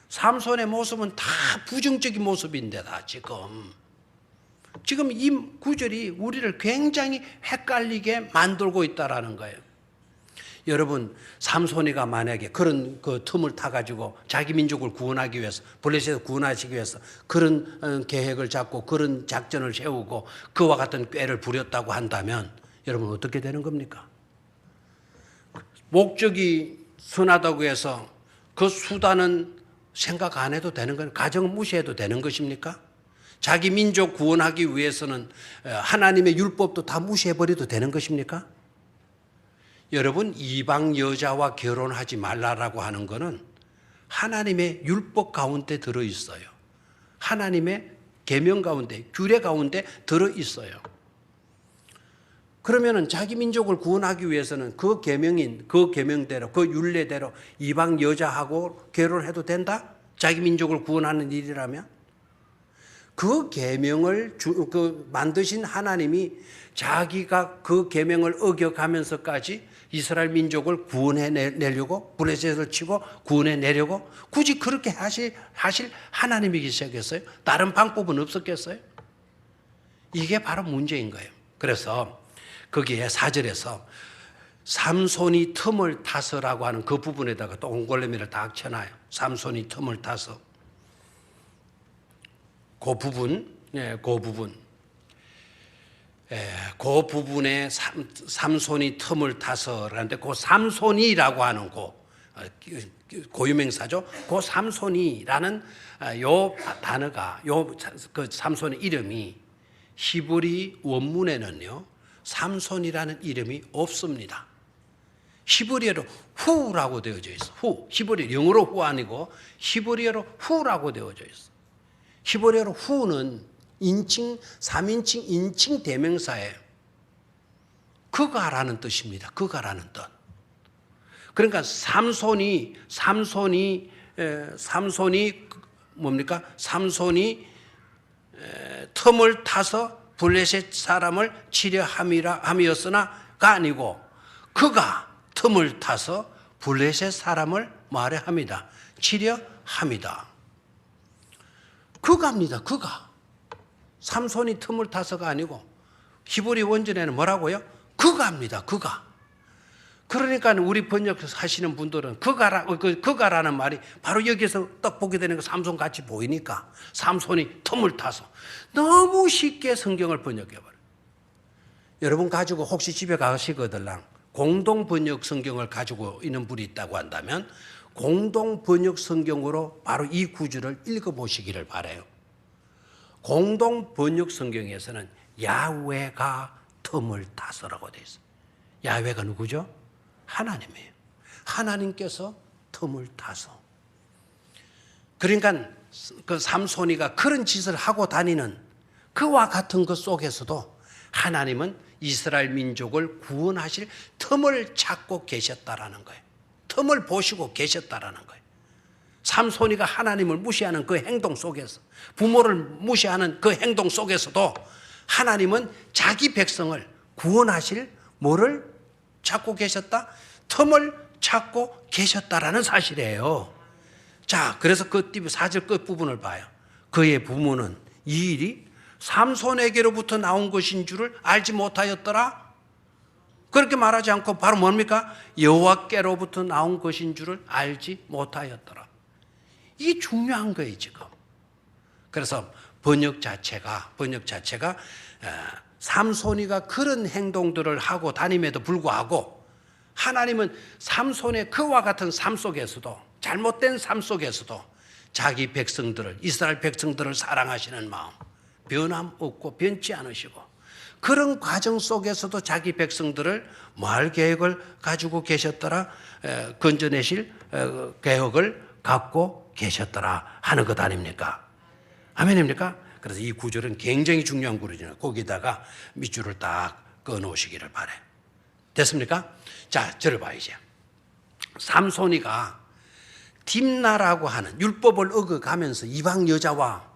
삼손의 모습은 다 부정적인 모습인데 다 지금 이 구절이 우리를 굉장히 헷갈리게 만들고 있다라는 거예요. 여러분, 삼손이가 만약에 그런 그 틈을 타가지고 자기 민족을 구원하기 위해서, 블레셋을 구원하시기 위해서 그런 계획을 잡고 그런 작전을 세우고 그와 같은 꾀를 부렸다고 한다면 여러분 어떻게 되는 겁니까? 목적이 선하다고 해서 그 수단은 생각 안 해도 되는 건 가정은 무시해도 되는 것입니까? 자기 민족 구원하기 위해서는 하나님의 율법도 다 무시해버려도 되는 것입니까? 여러분, 이방 여자와 결혼하지 말라라고 하는 것은 하나님의 율법 가운데 들어있어요. 하나님의 계명 가운데, 규례 가운데 들어있어요. 그러면은 자기 민족을 구원하기 위해서는 그 계명인, 그 계명대로, 그 율례대로 이방 여자하고 결혼해도 된다? 자기 민족을 구원하는 일이라면? 그 계명을 만드신 하나님이 자기가 그 계명을 어겨가면서까지 이스라엘 민족을 구원해내려고 블레셋을 치고 구원해내려고 굳이 그렇게 하실 하나님이 계셨겠어요? 다른 방법은 없었겠어요? 이게 바로 문제인 거예요. 그래서 거기에 4절에서 삼손이 틈을 타서라고 하는 그 부분에다가 또 옹골레미를 다 쳐놔요. 삼손이 틈을 타서 그 부분에 삼손이 틈을 타서 그런데 그 삼손이라고 하는 고유명사죠. 그 삼손이라는 요 단어가 그 삼손의 이름이 히브리 원문에는요 삼손이라는 이름이 없습니다. 히브리어로 후라고 되어져 있어. 후. 히브리 영어로 후 아니고 히브리어로 후라고 되어져 있어. 히브리어로 후는 인칭, 3인칭 인칭 대명사예요. 그가라는 뜻입니다. 그가라는 뜻. 그러니까 삼손이 뭡니까? 삼손이 틈을 타서 블레셋 사람을 치려 함이었으나가 아니고 그가 틈을 타서 블레셋 사람을 말해 합니다. 치려 합니다. 그가입니다. 그가. 삼손이 틈을 타서가 아니고 히브리 원전에는 뭐라고요? 그가입니다. 그가. 그러니까 우리 번역하시는 분들은 그가라는 말이 바로 여기서 딱 보게 되는 거 삼손 같이 보이니까 삼손이 틈을 타서 너무 쉽게 성경을 번역해버려요. 여러분 가지고 혹시 집에 가시거들랑 공동 번역 성경을 가지고 있는 분이 있다고 한다면 공동 번역 성경으로 바로 이 구절을 읽어보시기를 바라요. 공동 번역 성경에서는 야훼가 틈을 타서라고 되어 있어요. 야훼가 누구죠? 하나님이에요. 하나님께서 틈을 타서. 그러니까 그 삼손이가 그런 짓을 하고 다니는 그와 같은 것 속에서도 하나님은 이스라엘 민족을 구원하실 틈을 찾고 계셨다라는 거예요. 틈을 보시고 계셨다라는 거예요. 삼손이가 하나님을 무시하는 그 행동 속에서, 부모를 무시하는 그 행동 속에서도 하나님은 자기 백성을 구원하실 뭐를 찾고 계셨다? 틈을 찾고 계셨다라는 사실이에요. 자, 그래서 그 4절 끝부분을 봐요. 그의 부모는 이 일이 삼손에게로부터 나온 것인 줄을 알지 못하였더라. 그렇게 말하지 않고 바로 뭡니까? 여호와께로부터 나온 것인 줄을 알지 못하였더라. 이게 중요한 거예요, 지금. 그래서 번역 자체가 삼손이가 그런 행동들을 하고 다님에도 불구하고 하나님은 삼손의 그와 같은 삶 속에서도, 잘못된 삶 속에서도 자기 백성들을, 이스라엘 백성들을 사랑하시는 마음, 변함없고 변치 않으시고 그런 과정 속에서도 자기 백성들을 뭘 계획을 가지고 계셨더라? 건져내실 계획을 갖고 계셨더라 하는 것 아닙니까? 아멘입니까? 그래서 이 구절은 굉장히 중요한 구절이에요. 거기다가 밑줄을 딱 꺼놓으시기를 바라요. 됐습니까? 자, 저를 봐요, 이제. 삼손이가 딥나라고 하는 율법을 어겨가면서 이방 여자와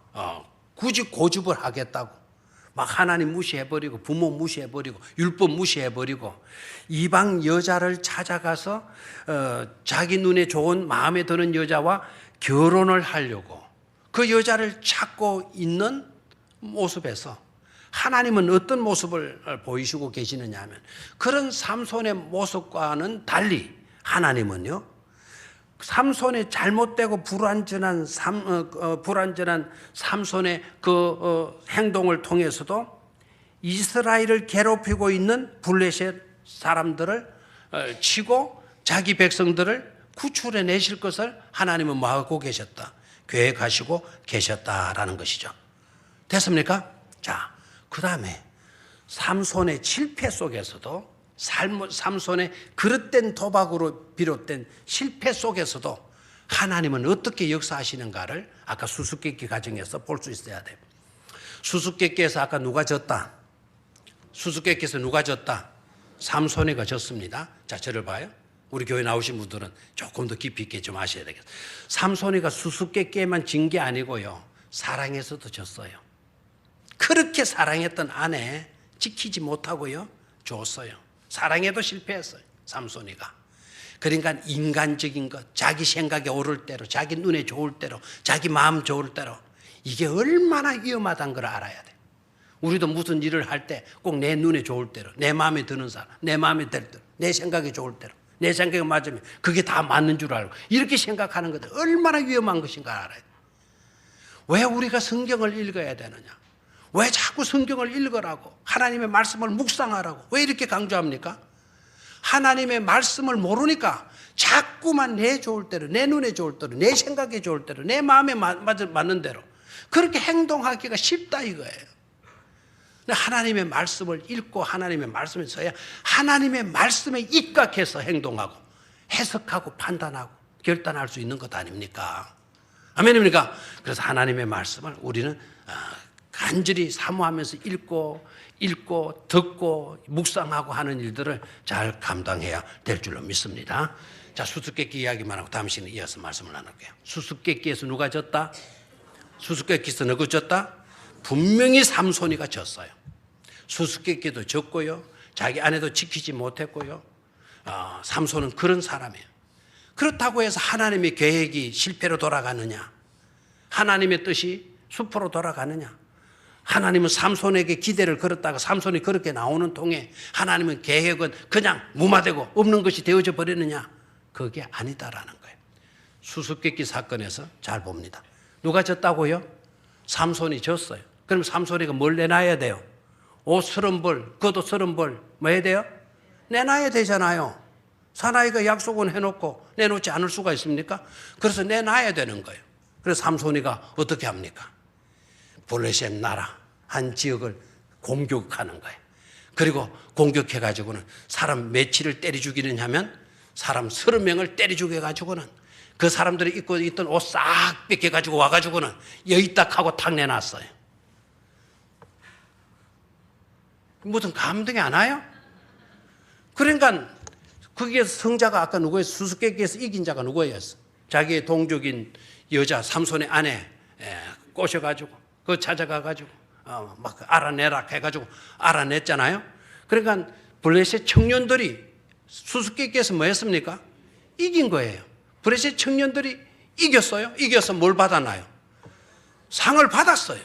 굳이 고집을 하겠다고 막 하나님 무시해버리고 부모 무시해버리고 율법 무시해버리고 이방 여자를 찾아가서 자기 눈에 좋은 마음에 드는 여자와 결혼을 하려고 그 여자를 찾고 있는 모습에서 하나님은 어떤 모습을 보이시고 계시느냐 하면 그런 삼손의 모습과는 달리 하나님은요, 삼손의 잘못되고 불완전한 삼손의 그 행동을 통해서도 이스라엘을 괴롭히고 있는 블레셋 사람들을 치고 자기 백성들을 구출해 내실 것을 하나님은 뭐 하고 계셨다? 계획하시고 계셨다라는 것이죠. 됐습니까? 자, 그 다음에 삼손의 실패 속에서도 삼손의 그릇된 도박으로 비롯된 실패 속에서도 하나님은 어떻게 역사하시는가를 아까 수수께끼 가정에서 볼 수 있어야 돼요. 수수께끼에서 아까 누가 졌다? 수수께끼에서 누가 졌다? 삼손이가 졌습니다. 자, 저를 봐요. 우리 교회 나오신 분들은 조금 더 깊이 있게 좀 아셔야 되겠어요. 삼손이가 수수께끼에만 진 게 아니고요, 사랑에서도 졌어요. 그렇게 사랑했던 아내 지키지 못하고요, 줬어요. 사랑에도 실패했어요, 삼손이가. 그러니까 인간적인 것, 자기 생각에 오를 대로, 자기 눈에 좋을 대로, 자기 마음 좋을 대로, 이게 얼마나 위험하다는 걸 알아야 돼. 우리도 무슨 일을 할 때 꼭 내 눈에 좋을 대로, 내 마음에 드는 사람, 내 마음에 들 대로, 내 생각에 좋을 대로, 내 생각에 맞으면 그게 다 맞는 줄 알고 이렇게 생각하는 것도 얼마나 위험한 것인가 알아야 돼. 왜 우리가 성경을 읽어야 되느냐? 왜 자꾸 성경을 읽으라고, 하나님의 말씀을 묵상하라고 왜 이렇게 강조합니까? 하나님의 말씀을 모르니까 자꾸만 내 좋을 대로, 내 눈에 좋을 대로, 내 생각에 좋을 대로, 내 마음에 맞는 대로 그렇게 행동하기가 쉽다 이거예요. 하나님의 말씀을 읽고 하나님의 말씀에 서야 하나님의 말씀에 입각해서 행동하고 해석하고 판단하고 결단할 수 있는 것 아닙니까? 아멘입니까? 그래서 하나님의 말씀을 우리는 간절히 사모하면서 읽고 듣고 묵상하고 하는 일들을 잘 감당해야 될 줄로 믿습니다. 자, 수수께끼 이야기만 하고 다음 시간에 이어서 말씀을 나눌게요. 수수께끼에서 누가 졌다? 수수께끼에서 누가 졌다? 분명히 삼손이가 졌어요. 수수께끼도 졌고요. 자기 아내도 지키지 못했고요. 삼손은 그런 사람이에요. 그렇다고 해서 하나님의 계획이 실패로 돌아가느냐? 하나님의 뜻이 수포로 돌아가느냐? 하나님은 삼손에게 기대를 걸었다가 삼손이 그렇게 나오는 통에 하나님은 계획은 그냥 무마되고 없는 것이 되어져 버리느냐? 그게 아니다라는 거예요. 수수께끼 사건에서 잘 봅니다. 누가 졌다고요? 삼손이 졌어요. 그럼 삼손이가 뭘 내놔야 돼요? 옷 30벌, 겉옷 30벌, 뭐 해야 돼요? 내놔야 되잖아요. 사나이가 약속은 해놓고 내놓지 않을 수가 있습니까? 그래서 내놔야 되는 거예요. 그래서 삼손이가 어떻게 합니까? 블레셋 나라 한 지역을 공격하는 거예요. 그리고 공격해가지고는 사람 며칠을 때려 죽이느냐 하면 사람 30명을 때려 죽여가지고는 그 사람들이 입고 있던 옷 싹 뺏겨가지고 와가지고는 여의딱 하고 탁 내놨어요. 무슨 감동이 안 와요? 그러니까 거기에서 성자가 아까 누구예요? 수수께끼에서 이긴 자가 누구였어? 자기의 동족인 여자 삼손의 아내 꼬셔가지고 그거 찾아가가지고 막 알아내라 해가지고 알아냈잖아요. 그러니까 블레셋 청년들이 수수께끼에서 뭐 했습니까? 이긴 거예요. 블레셋 청년들이 이겼어요. 이겨서 뭘 받았나요? 상을 받았어요.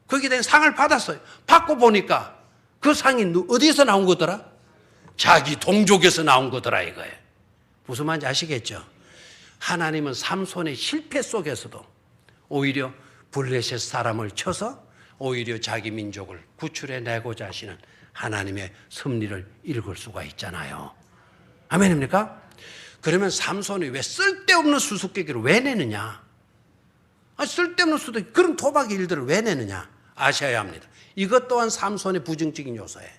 거기에 대한 상을 받았어요. 받고 보니까 그 상이 어디서 나온 거더라? 자기 동족에서 나온 거더라 이거예요. 무슨 말인지 아시겠죠? 하나님은 삼손의 실패 속에서도 오히려 블레셋 사람을 쳐서 오히려 자기 민족을 구출해내고자 하시는 하나님의 섭리를 읽을 수가 있잖아요. 아멘입니까? 그러면 삼손이 왜 쓸데없는 수수께끼를 왜 내느냐? 쓸데없는 수수께끼, 그런 도박 일들을 왜 내느냐? 아셔야 합니다. 이것 또한 삼손의 부정적인 요소예요.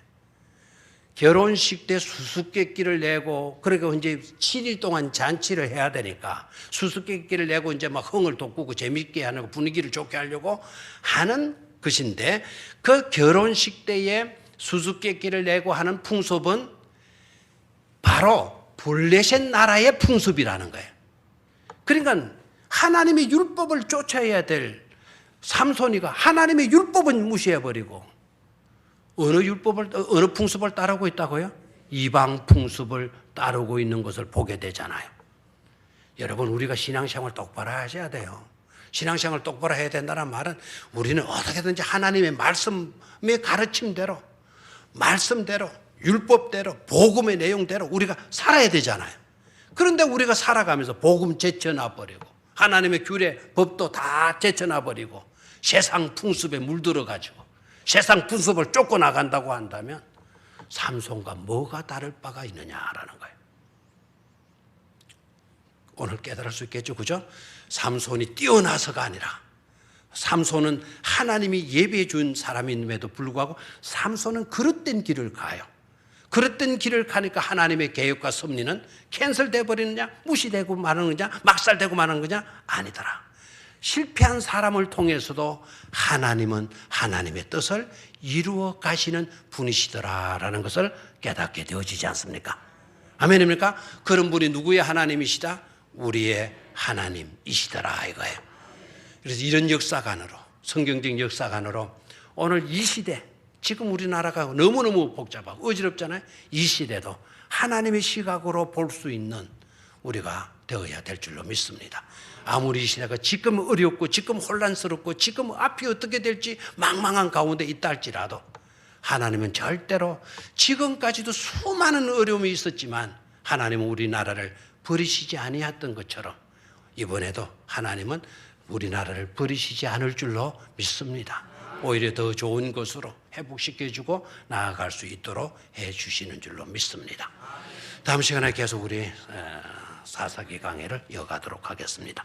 결혼식 때 수수께끼를 내고, 그러니까 이제 7일 동안 잔치를 해야 되니까 수수께끼를 내고 이제 막 흥을 돋구고 재밌게 하는 분위기를 좋게 하려고 하는 것인데, 그 결혼식 때에 수수께끼를 내고 하는 풍습은 바로 블레셋 나라의 풍습이라는 거예요. 그러니까 하나님의 율법을 쫓아야 될 삼손이가 하나님의 율법은 무시해버리고 어느 풍습을 따르고 있다고요? 이방 풍습을 따르고 있는 것을 보게 되잖아요. 여러분, 우리가 신앙생활 똑바로 하셔야 돼요. 신앙생활 똑바로 해야 된다는 말은 우리는 어떻게든지 하나님의 말씀의 가르침대로, 말씀대로, 율법대로, 복음의 내용대로 우리가 살아야 되잖아요. 그런데 우리가 살아가면서 복음 제쳐놔버리고 하나님의 규례, 법도 다 제쳐놔버리고 세상 풍습에 물들어가지고 세상 풍습을 쫓고 나간다고 한다면 삼손과 뭐가 다를 바가 있느냐라는 거예요. 오늘 깨달을 수 있겠죠, 그죠? 삼손이 뛰어나서가 아니라 삼손은 하나님이 예배해 준 사람임에도 불구하고 삼손은 그릇된 길을 가요. 그릇된 길을 가니까 하나님의 계획과 섭리는 캔슬돼 버리느냐, 무시되고 마는 거냐, 막살되고 마는 거냐? 아니더라. 실패한 사람을 통해서도 하나님은 하나님의 뜻을 이루어 가시는 분이시더라라는 것을 깨닫게 되어지지 않습니까? 아멘입니까? 그런 분이 누구의 하나님이시다? 우리의 하나님이시더라 이거예요. 그래서 이런 역사관으로, 성경적 역사관으로 오늘 이 시대, 지금 우리나라가 너무너무 복잡하고 어지럽잖아요. 이 시대도 하나님의 시각으로 볼 수 있는 우리가 되어야 될 줄로 믿습니다. 아무리 이 시대가 지금 어렵고 지금 혼란스럽고 지금 앞이 어떻게 될지 망망한 가운데 있다 할지라도 하나님은 절대로, 지금까지도 수많은 어려움이 있었지만 하나님은 우리나라를 버리시지 아니했던 것처럼 이번에도 하나님은 우리나라를 버리시지 않을 줄로 믿습니다. 오히려 더 좋은 것으로 회복시켜주고 나아갈 수 있도록 해주시는 줄로 믿습니다. 다음 시간에 계속 우리 사사기 강해를 이어가도록 하겠습니다.